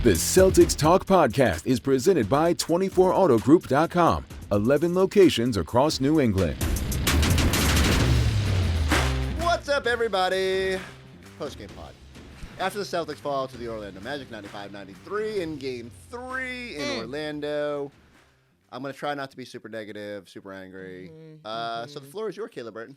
The Celtics Talk podcast is presented by 24autogroup.com, 11 locations across New England. What's up, everybody? POSTGAME POD. After the Celtics fall to the Orlando Magic 95-93 in Game 3 in Orlando, I'm going to try not to be super negative, super angry. So the floor is yours, Kayla Burton.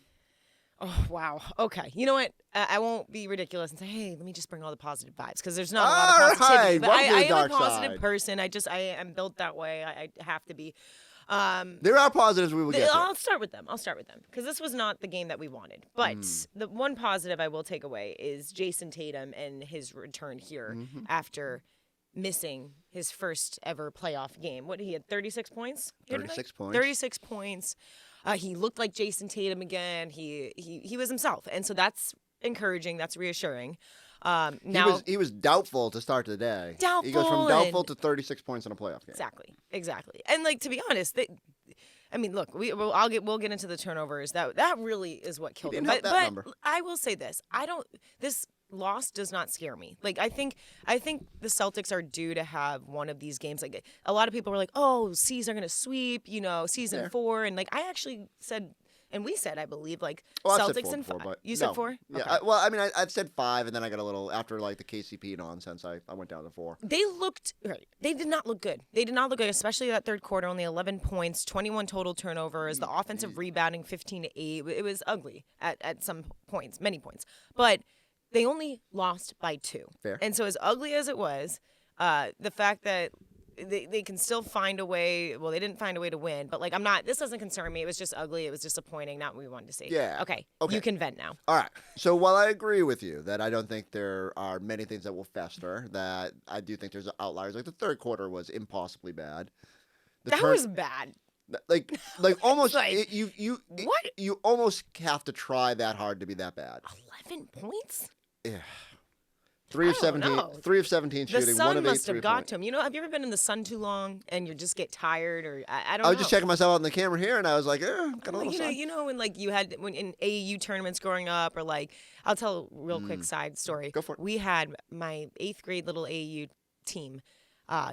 Oh, wow. Okay. You know what? I won't be ridiculous and say, hey, let me just bring all the positive vibes, because there's not a lot of positivity. But I am a positive person. I am built that way. I have to be. There are positives we will get to. I'll start with them, because this was not the game that we wanted. But the one positive I will take away is Jayson Tatum and his return here after missing his first ever playoff game. What, he had 36 points? 36 points. 36 points. He looked like Jayson Tatum again. He was himself, and so that's encouraging. That's reassuring. Now he was doubtful to start the day. Doubtful. He goes from doubtful to 36 points in a playoff game. Exactly. And like, to be honest, look, we'll get into the turnovers. That really is what killed him. But I will say this: this loss does not scare me. Like, I think the Celtics are due to have one of these games. Like, a lot of people were like, "Oh, C's are going to sweep," season 4, and like I actually said, and we said, I believe, like Celtics in 5. You said 4? Yeah. Okay. I've said 5, and then I got a little after like the KCP nonsense. I went down to 4. They looked right. They did not look good. Especially that third quarter. Only 11 points, 21 total turnovers. The offensive rebounding 15-8. It was ugly at some points, many points, but they only lost by 2. Fair. And so, as ugly as it was, the fact that they can still find a way. Well, they didn't find a way to win, but like, this doesn't concern me. It was just ugly. It was disappointing. Not what we wanted to see. Yeah. Okay. You can vent now. All right. So while I agree with you that I don't think there are many things that will fester, that I do think there's outliers. Like the third quarter was impossibly bad. That was bad. Like almost like, what? You almost have to try that hard to be that bad. 11 points? Yeah. 3 of 17. 3 of 17 shooting. The sun 1 of 8 must have got to him. Have you ever been in the sun too long and you just get tired, or I don't know? I was just checking myself out on the camera here, and I was like, got a little sun. When like when in AAU tournaments growing up, or like, I'll tell a real quick side story. Go for it. We had my 8th grade little AAU team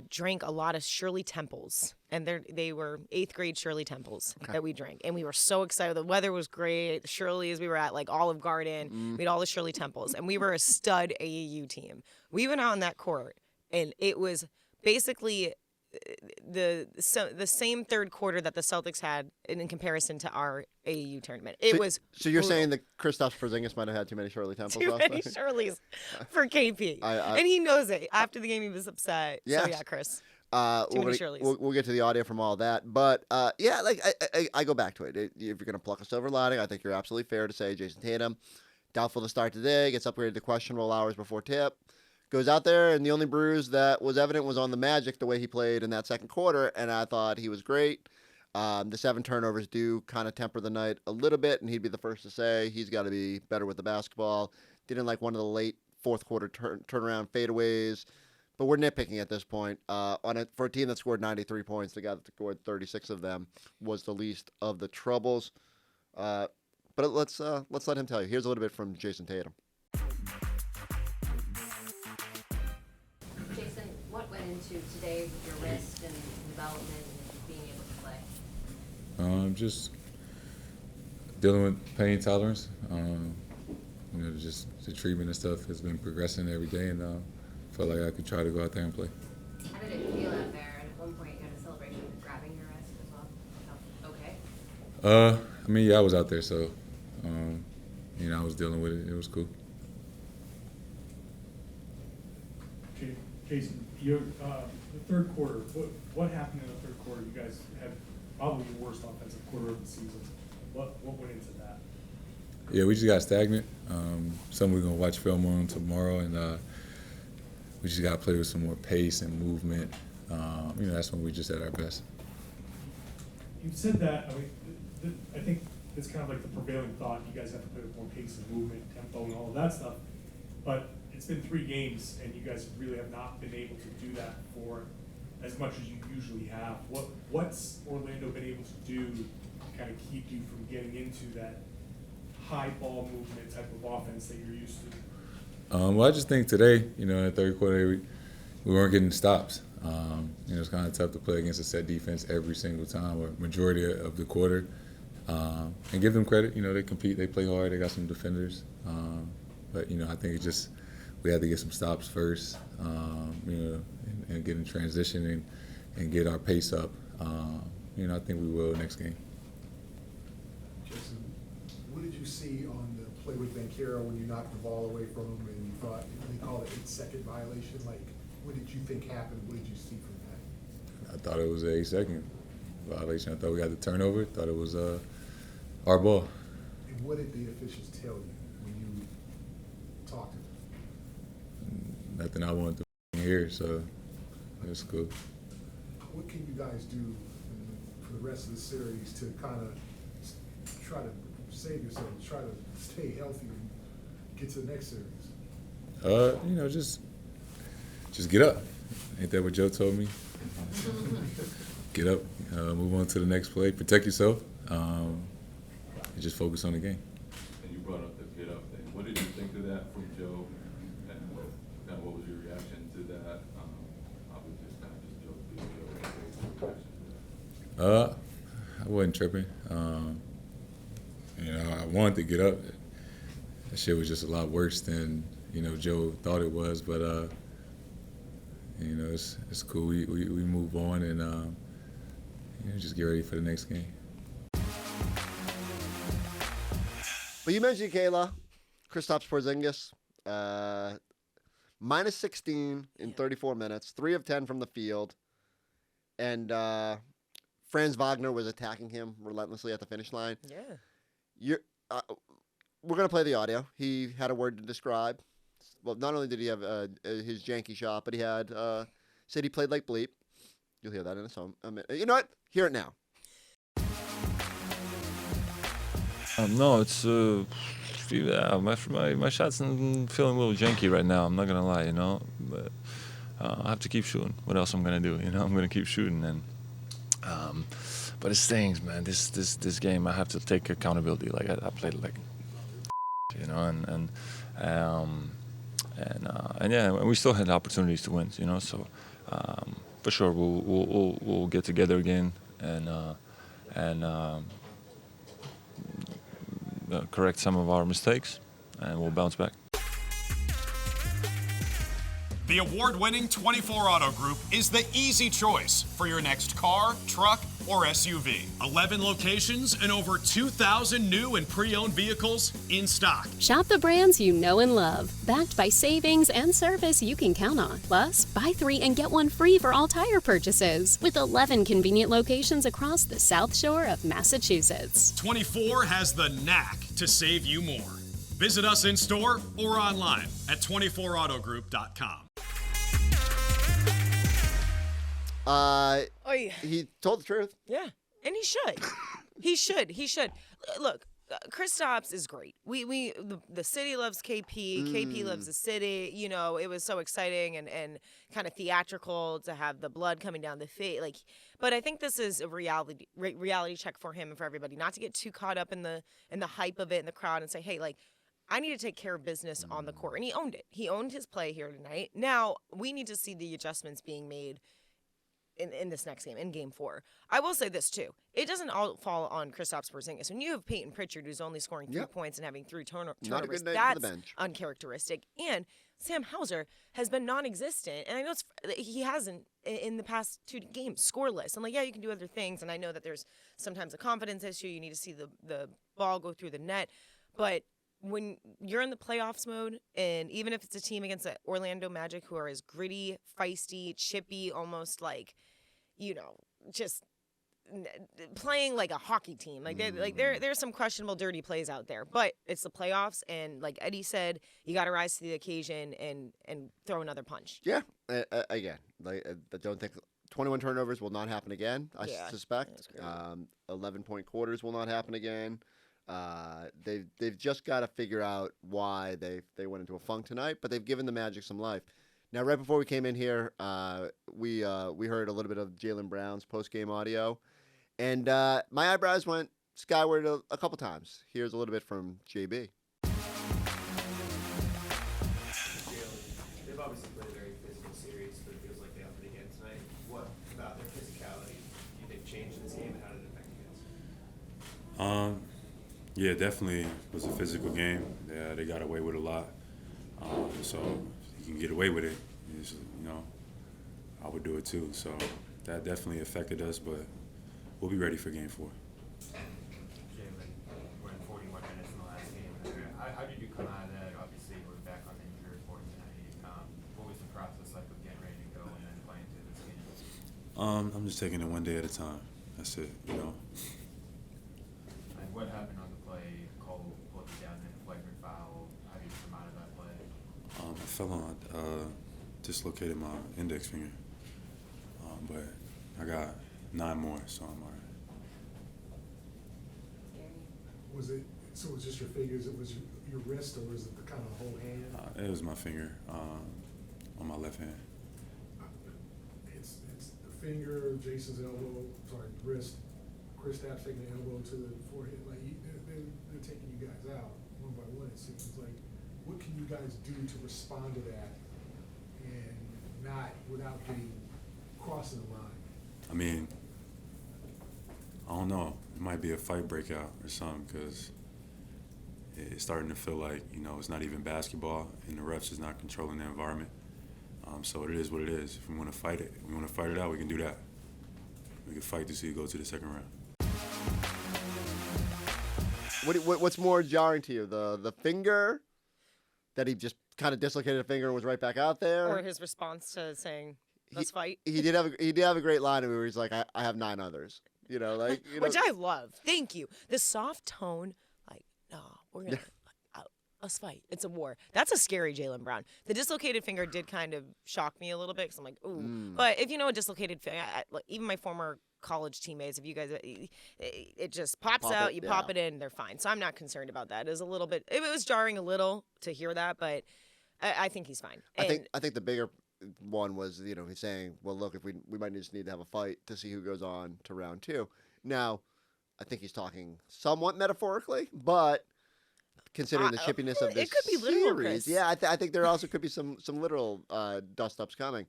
drank a lot of Shirley Temples, and they were 8th grade Shirley Temples that we drank, and we were so excited. The weather was great. Shirley's, we were at like Olive Garden. We had all the Shirley Temples, and we were a stud AAU team. We went out on that court, and it was basically the same third quarter that the Celtics had in comparison to our AAU tournament. So you're saying that Kristaps Porzingis might have had too many Shirley Temples? Too many Shirleys for KP. And he knows it. After the game, he was upset. Yes. So, yeah, Chris. Too many Shirleys. We'll get to the audio from all that. But, I go back to it. If you're going to pluck a silver lining, I think you're absolutely fair to say Jayson Tatum, doubtful to start today, gets upgraded to questionable hours before tip. Goes out there, and the only bruise that was evident was on the Magic, the way he played in that second quarter, and I thought he was great. The 7 turnovers do kind of temper the night a little bit, and he'd be the first to say he's got to be better with the basketball. Didn't like one of the late fourth quarter turnaround fadeaways, but we're nitpicking at this point. For a team that scored 93 points, the guy that scored 36 of them was the least of the troubles. But let's let him tell you. Here's a little bit from Jayson Tatum. What went into today with your wrist and development and being able to play? Just dealing with pain tolerance. Just the treatment and stuff has been progressing every day, and felt like I could try to go out there and play. How did it feel out there? And at one point, you had a celebration grabbing your wrist as well. Okay. I was out there, so I was dealing with it. It was cool. Jayson, the third quarter, what happened in the third quarter? You guys had probably the worst offensive quarter of the season. What went into that? Yeah, we just got stagnant. Something we're going to watch film on tomorrow, and we just got to play with some more pace and movement. That's when we just at our best. You said that, I think it's kind of like the prevailing thought. You guys have to play with more pace and movement, tempo, and all of that stuff. But it's been 3 games, and you guys really have not been able to do that for as much as you usually have. What's Orlando been able to do to kind of keep you from getting into that high ball movement type of offense that you're used to? Well, I just think today, in the third quarter, we weren't getting stops. It's kind of tough to play against a set defense every single time or majority of the quarter. And give them credit. They compete, they play hard, they got some defenders. But I think we had to get some stops first, and get in transition and get our pace up. I think we will next game. Jayson, what did you see on the play with Banchero when you knocked the ball away from him and you thought they called it 8-second violation? Like, what did you think happened? What did you see from that? I thought it was an 8-second violation. I thought we got the turnover. Thought it was our ball. And what did the officials tell you when you talked to them? Nothing I wanted to hear, so it's cool. What can you guys do for the rest of the series to kind of try to save yourselves, try to stay healthy and get to the next series? Just get up. Ain't that what Joe told me? Get up, move on to the next play, protect yourself, and just focus on the game. And you brought up the get up thing. What did you think of that from Joe? And what was your reaction to that? Obviously, it's kind of just Joe being Joe. What was your reaction to that? I wasn't tripping. I wanted to get up. That shit was just a lot worse than Joe thought it was. But it's cool. We move on and just get ready for the next game. But you mentioned Kayla, Kristaps Porzingis, minus 16 in 34 minutes, 3 of 10 from the field, and Franz Wagner was attacking him relentlessly at the finish line. Yeah. We're going to play the audio. He had a word to describe. Well, not only did he have his janky shot, but he had said he played like bleep. You'll hear that in a minute. You know what? Hear it now. No, it's my shots feeling a little janky right now. I'm not gonna lie, but I have to keep shooting. What else I'm gonna do? I'm gonna keep shooting, and but it stings, man. This game, I have to take accountability. Like I played like, and yeah, we still had opportunities to win, So for sure, we'll get together again and correct some of our mistakes, and we'll bounce back. The award-winning 24 Auto Group is the easy choice for your next car, truck, or SUV. 11 locations and over 2,000 new and pre-owned vehicles in stock. Shop the brands you know and love, backed by savings and service you can count on. Plus, buy 3 and get 1 free for all tire purchases, with 11 convenient locations across the South Shore of Massachusetts. 24 has the knack to save you more. Visit us in store or online at 24autogroup.com. He told the truth. Yeah, and he should. He should. Look, Kristaps is great. The city loves KP. KP loves the city. It was so exciting and kind of theatrical to have the blood coming down the face. But I think this is a reality check for him and for everybody, not to get too caught up in the hype of it in the crowd and say, hey, I need to take care of business on the court. And he owned it. He owned his play here tonight. Now we need to see the adjustments being made in this next game, in Game 4. I will say this, too. It doesn't all fall on Kristaps Porzingis. When you have Peyton Pritchard, who's only scoring 3 points and having 3 turnovers, Not a good night that's for the bench. uncharacteristic. And Sam Hauser has been non-existent. And I know he hasn't in the past 2 games, scoreless. And, you can do other things. And I know that there's sometimes a confidence issue. You need to see the ball go through the net. But when you're in the playoffs mode, and even if it's a team against the Orlando Magic who are as gritty, feisty, chippy, almost just playing like a hockey team. There's some questionable, dirty plays out there. But it's the playoffs, and like Eddie said, you got to rise to the occasion and throw another punch. Yeah. Again, I don't think 21 turnovers will not happen again. I suspect 11-point quarters will not happen again. They've just got to figure out why they went into a funk tonight, but they've given the Magic some life. Now, right before we came in here, we heard a little bit of Jaylen Brown's post-game audio, and my eyebrows went skyward a couple times. Here's a little bit from JB. They've obviously played a very physical series for Yeah, definitely was a physical game. Yeah, they got away with a lot. So you can get away with it. I would do it too. So that definitely affected us, but we'll be ready for Game 4. Jaylen, we're in 41 minutes in the last game. How did you come out of that? Obviously, we're back on the injury report tonight. What was the process like of getting ready to go and then playing through this game? I'm just taking it one day at a time. That's it, And what happened on the play? Cole pulled you down in a flagrant foul. How did you come out of that play? I fell on, dislocated my index finger. But I got 9 more, so I'm all right. Was it just your fingers? It was your wrist, or was it the kind of whole hand? It was my finger on my left hand. It's the finger, Jason's elbow, wrist. Kristaps taking the elbow to the forehead. Like they're taking you guys out one by one. It seems like. What can you guys do to respond to that, and not without crossing the line? I mean, I don't know. It might be a fight breakout or something, because it's starting to feel like, it's not even basketball and the refs is not controlling the environment. So it is what it is. If we want to fight it, out, we can do that. We can fight to see it go to the second round. What's more jarring to you, the finger, that he just kind of dislocated a finger and was right back out there, or his response to saying, "Let's fight"? He did have a great line where he's like, "I have 9 others." Which I love. Thank you. The soft tone, no, we're gonna let's fight. It's a war. That's a scary Jaylen Brown. The dislocated finger did kind of shock me a little bit, because I'm like, ooh. But if you know a dislocated finger, even my former college teammates, if you guys, it just pops out, you pop it in, they're fine. So I'm not concerned about that. It was jarring a little to hear that, but I think he's fine. I think the bigger one was, he's saying, well, look, if we might just need to have a fight to see who goes on to round 2. Now, I think he's talking somewhat metaphorically, but considering the chippiness of this it could be literal, series, Chris. yeah, I think there also could be some literal dust-ups coming,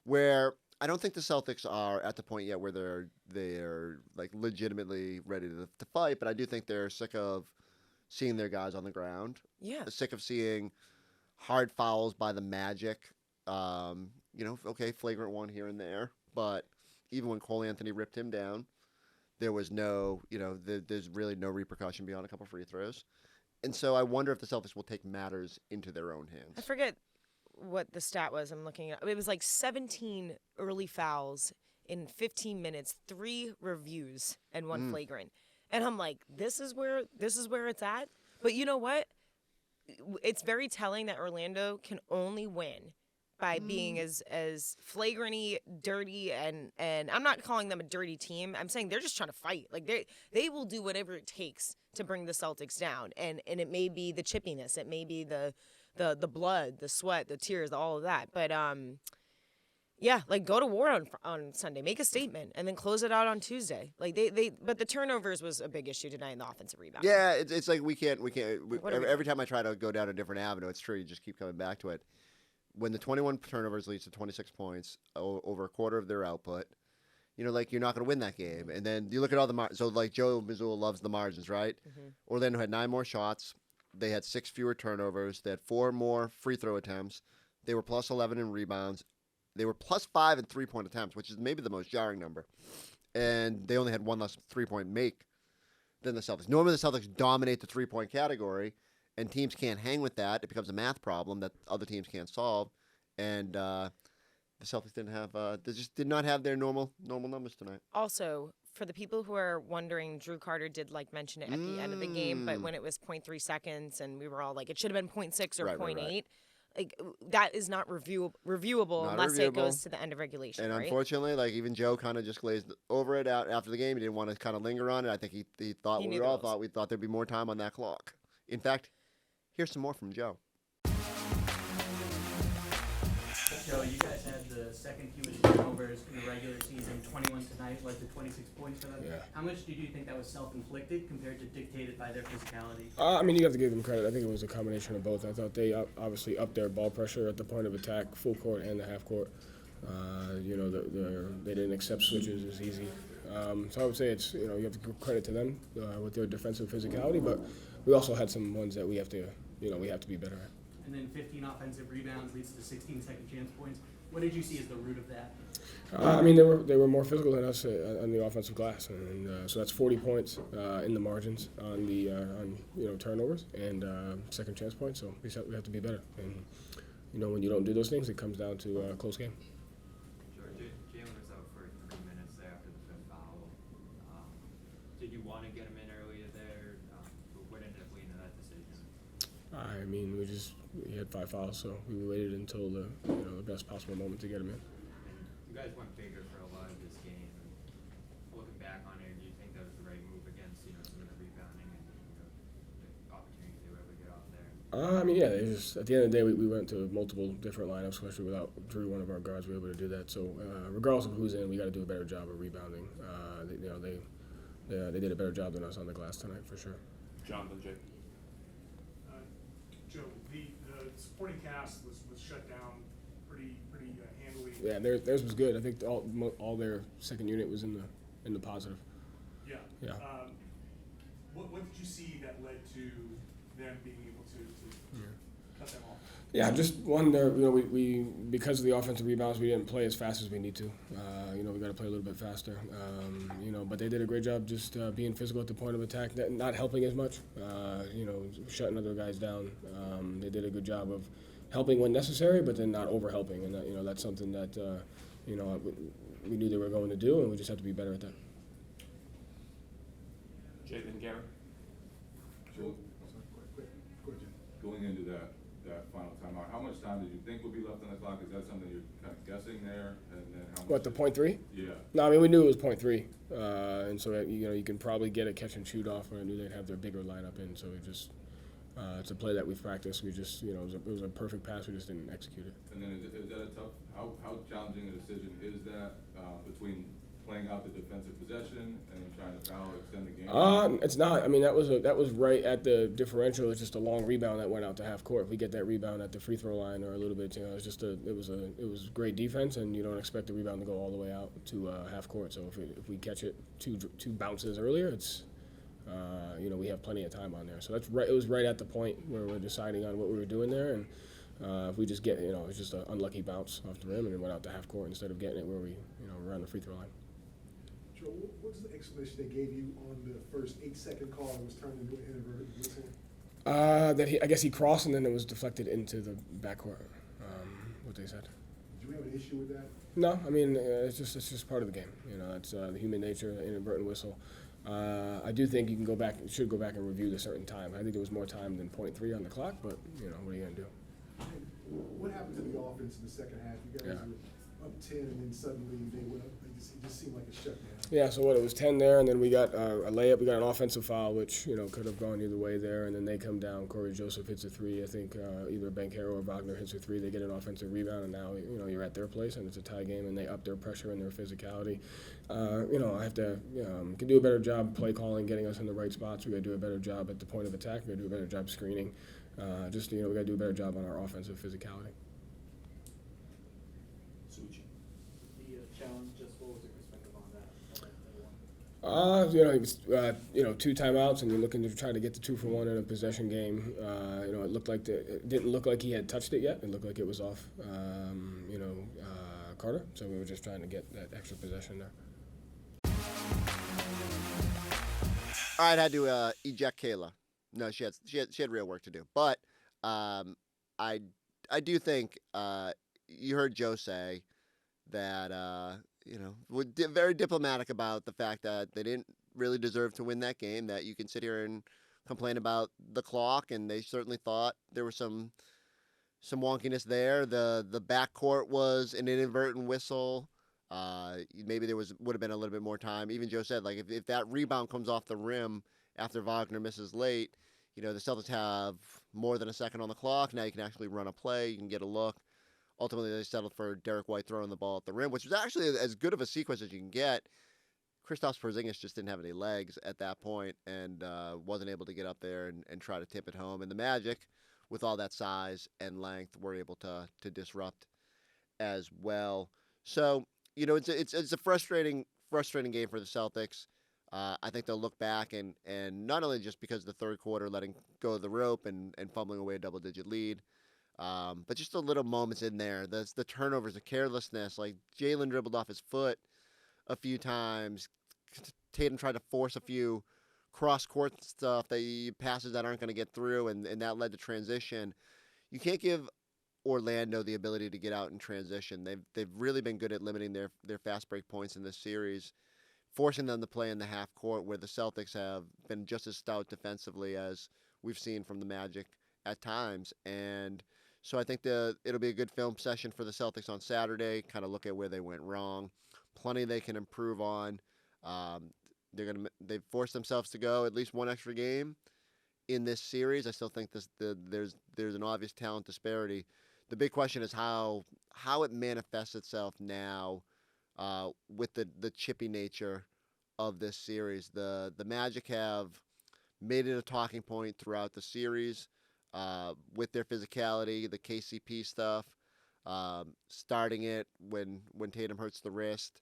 where I don't think the Celtics are at the point yet where they're like legitimately ready to fight, but I do think they're sick of seeing their guys on the ground. Yeah. Sick of seeing hard fouls by the Magic. Okay, flagrant one here and there, but even when Cole Anthony ripped him down, there was no, there's really no repercussion beyond a couple free throws. And so I wonder if the Celtics will take matters into their own hands. I forget what the stat was. I'm looking at it. Was like 17 early fouls in 15 minutes, 3 reviews, and 1 flagrant. And I'm like, this is where it's at. But you know what? It's very telling that Orlando can only win by being as flagranty, dirty, and I'm not calling them a dirty team. I'm saying they're just trying to fight. Like they will do whatever it takes to bring the Celtics down. And it may be the chippiness, it may be the blood, the sweat, the tears, all of that. But go to war on Sunday, make a statement, and then close it out on Tuesday. But the turnovers was a big issue tonight in the offensive rebound. Yeah, it's like we can't. Every time I try to go down a different avenue, it's true. You just keep coming back to it. When the 21 turnovers leads to 26 points, over a quarter of their output, you're not going to win that game. And then you look at all the so Joe Mazzulla loves the margins, right? Mm-hmm. Orlando had 9 more shots. They had 6 fewer turnovers. They had 4 more free throw attempts. They were plus 11 in rebounds. They were plus 5 in 3-point attempts, which is maybe the most jarring number. And they only had 1 less 3-point make than the Celtics. Normally the Celtics dominate the 3-point category, and teams can't hang with that. It becomes a math problem that other teams can't solve. And the Celtics did not have their normal numbers tonight. Also, for the people who are wondering, Drew Carter did mention it at the end of the game, but when it was 0.3 seconds and we were all like, it should have been 0.6 or 0.8. Right. That is not reviewable unless it goes to the end of regulation. And right? Unfortunately, even Joe kind of just glazed over it out after the game. He didn't want to kind of linger on it. I think he thought we all thought. We thought there'd be more time on that clock. In fact, here's some more from Joe. Joe, you guys had the second fewest turnovers in the regular season. 21 tonight led to 26 points for them. Yeah. How much did you think that was self-inflicted compared to dictated by their physicality? You have to give them credit. I think it was a combination of both. I thought they obviously upped their ball pressure at the point of attack, full court and the half court. They didn't accept switches as easy. So I would say it's, you have to give credit to them with their defensive physicality, but we also had some ones that we have to be better at. And then 15 offensive rebounds leads to 16 second chance points. What did you see as the root of that? They were more physical than us on the offensive glass, and so that's 40 points in the margins on the turnovers and second chance points. So we have to be better, and when you don't do those things, it comes down to a close game. Jaylen was out for 3 minutes there after the fifth foul. Did you want to get him in earlier there? What ended up leading to that decision? He had 5 fouls, so we waited until the best possible moment to get him in. You guys went bigger for a lot of this game. Looking back on it, do you think that was the right move against some of the rebounding and the opportunities they were able to get out there? At the end of the day, we went to multiple different lineups, especially without Drew, one of our guards, we were able to do that. So regardless of who's in, we got to do a better job of rebounding. They did a better job than us on the glass tonight for sure. Jonathan J. Joe, the supporting cast was shut down pretty handily. Yeah, theirs was good. I think all their second unit was in the positive. Yeah. Yeah. What did you see that led to them being able to cut them off? Yeah, just one there. We because of the offensive rebounds, we didn't play as fast as we need to. We got to play a little bit faster. But they did a great job just being physical at the point of attack, not helping as much. Shutting other guys down. They did a good job of helping when necessary, but then not over helping, and that's something that we knew they were going to do, and we just have to be better at that. Jaylen Garrett. Going into that final timeout, how much time did you think would be left on the clock? Is that something you're kind of guessing there? And then how much? What, the .3? Yeah. No, we knew it was .3, and so you can probably get a catch and shoot off. And I knew they'd have their bigger lineup in, so we just it's a play that we've practiced. We just it was a perfect pass. We just didn't execute it. And then is that a tough? How challenging a decision is that between playing out the defensive possession and then trying to foul extend the game? It's not. That was right at the differential. It's just a long rebound that went out to half court. If we get that rebound at the free throw line or a little bit, it was great defense, and you don't expect the rebound to go all the way out to half court. So if we catch it two bounces earlier, it's we have plenty of time on there. So that's right. It was right at the point where we're deciding on what we were doing there, and if we just get it was just an unlucky bounce off the rim and it went out to half court instead of getting it where we were on the free throw line. Joe, what was the explanation they gave you on the first 8-second call that was turned into an inadvertent whistle? I guess he crossed and then it was deflected into the backcourt. What they said. Did you have an issue with that? No, it's just part of the game. It's the human nature, the inadvertent whistle. I do think you should go back and review the certain time. I think there was more time than .3 on the clock, but what are you gonna do? What happened to the offense in the second half? You guys were up 10, and then suddenly they went up. It just seemed like a shutdown. Yeah, so it was 10 there, and then we got a layup. We got an offensive foul, which could have gone either way there, and then they come down. Corey Joseph hits a three. I think either Bankero or Wagner hits a three. They get an offensive rebound, and now you're at their place, and it's a tie game, and they up their pressure and their physicality. I have to can do a better job play calling, getting us in the right spots. We got to do a better job at the point of attack. We got to do a better job screening. We got to do a better job on our offensive physicality. The challenge, just what was your perspective on that? 2 timeouts, and you're looking to try to get the 2 for 1 in a possession game. It didn't look like he had touched it yet. It looked like it was off, Carter. So we were just trying to get that extra possession there. All right, I had to eject Kayla. No, she had real work to do. But I do think you heard Joe say that very diplomatic about the fact that they didn't really deserve to win that game. That you can sit here and complain about the clock, and they certainly thought there was some wonkiness there. The backcourt was an inadvertent whistle. Maybe there would have been a little bit more time. Even Joe said, like, if that rebound comes off the rim after Wagner misses late, the Celtics have more than a second on the clock. Now you can actually run a play. You can get a look. Ultimately, they settled for Derek White throwing the ball at the rim, which was actually as good of a sequence as you can get. Kristaps Porzingis just didn't have any legs at that point and wasn't able to get up there and try to tip it home. And the Magic, with all that size and length, were able to disrupt as well. So, it's a frustrating frustrating game for the Celtics. I think they'll look back and not only just because of the third quarter letting go of the rope and fumbling away a double-digit lead, but just the little moments in there. The turnovers, the carelessness, like Jaylen dribbled off his foot a few times. Tatum tried to force a few cross-court stuff, passes that aren't going to get through, and that led to transition. You can't give Orlando the ability to get out in transition. They've really been good at limiting their fast break points in this series, forcing them to play in the half court, where the Celtics have been just as stout defensively as we've seen from the Magic at times. And so I think it'll be a good film session for the Celtics on Saturday, kind of look at where they went wrong. Plenty they can improve on. They've forced themselves to go at least one extra game in this series. I still think there's an obvious talent disparity. The big question is how it manifests itself now with the chippy nature of this series. The Magic have made it a talking point throughout the series with their physicality, the KCP stuff, starting it when Tatum hurts the wrist.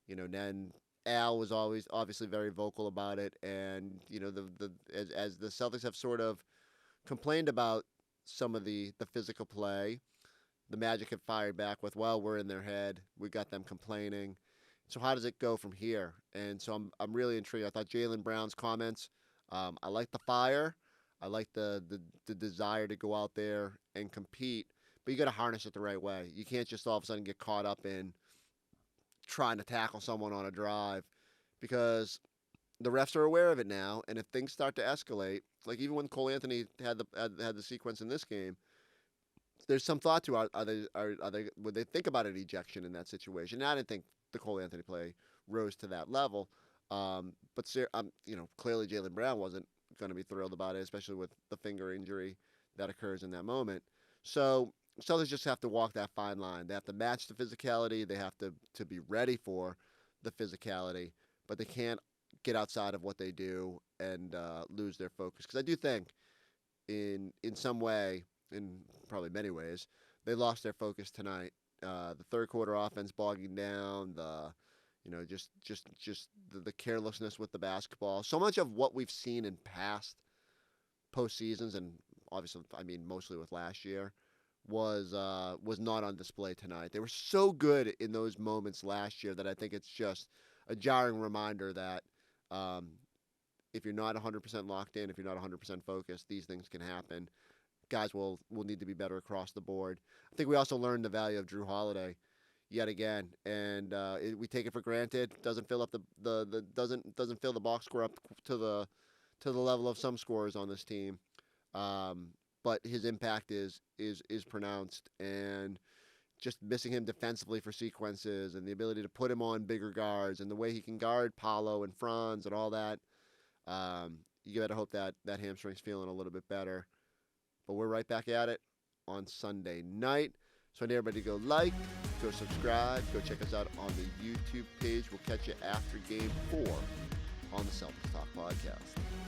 Then Al was always obviously very vocal about it, and as the Celtics have sort of complained about some of the physical play, the Magic have fired back with, well, we're in their head, we got them complaining. So how does it go from here? And so I'm really intrigued. I thought Jaylen Brown's comments, I like the fire, I like the desire to go out there and compete, but you got to harness it the right way. You can't just all of a sudden get caught up in trying to tackle someone on a drive, because the refs are aware of it now, and if things start to escalate, like even when Cole Anthony had the sequence in this game, there's some thought to would they think about an ejection in that situation? And I didn't think the Cole Anthony play rose to that level, but clearly Jaylen Brown wasn't going to be thrilled about it, especially with the finger injury that occurs in that moment. So Celtics just have to walk that fine line. They have to match the physicality. They have to be ready for the physicality, but they can't get outside of what they do and lose their focus. Because I do think, in some way, in probably many ways, they lost their focus tonight. The third quarter offense bogging down, the carelessness with the basketball. So much of what we've seen in past postseasons, and obviously, I mean, mostly with last year, was not on display tonight. They were so good in those moments last year that I think it's just a jarring reminder that if you're not 100% locked in, if you're not 100% focused, these things can happen. Guys will need to be better across the board. I think we also learned the value of Drew Holiday yet again, and we take it for granted. Doesn't fill up doesn't fill the box score up to the level of some scorers on this team. But his impact is pronounced, and just missing him defensively for sequences and the ability to put him on bigger guards and the way he can guard Paolo and Franz and all that, you got to hope that hamstring's feeling a little bit better. But we're right back at it on Sunday night. So I need everybody to go go subscribe, go check us out on the YouTube page. We'll catch you after Game 4 on the Celtics Talk Podcast.